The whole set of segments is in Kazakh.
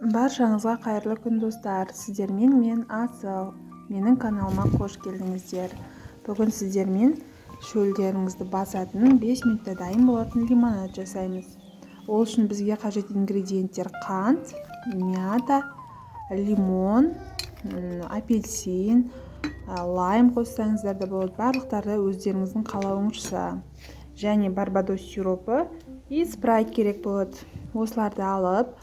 Баршаңызға қайырлы күн достар. Сіздермен мен Асыл. Менің каналыма қош келдіңіздер. Бүгін сіздермен шөлдеріңізді басатын 5 минутта дайын болатын лимонад жасаймыз. Ол үшін бізге қажет ингредиенттер: қант, мята, лимон, апельсин, лайм қоссаңыздар да болады. Барлықтары өздеріңіздің қалауыңызша. Және барбадос сиропы и спрайт керек болады. Осыларды алып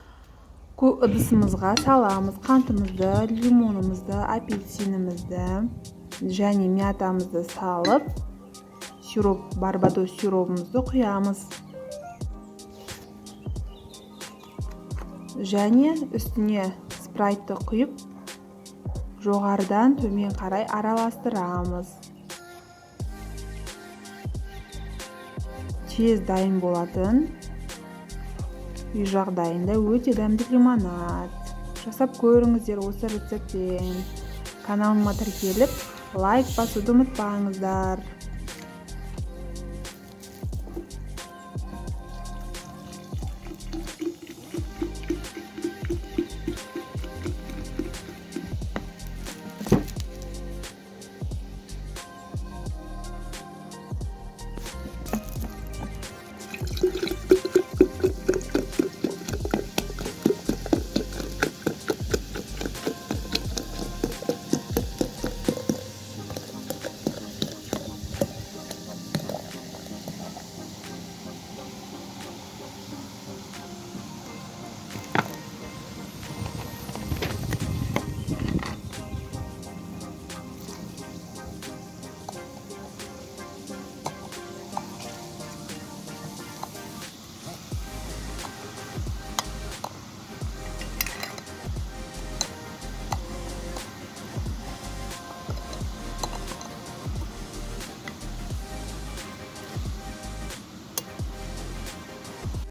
ыдысымызға саламыз. Қантымызды, лимонымызды, апельсинімізді және мятамызды салып, барбадос сиропымызды құямыз. Және үстіне спрайтты құйып, жоғарыдан төмен қарай араластырамыз. Тез дайын болатын үй жағдайында өте дәмді лимонад. Жасап көріңіздер осы рецептпен. Каналыма тіркеліп, лайк басуды ұмытпаңыздар.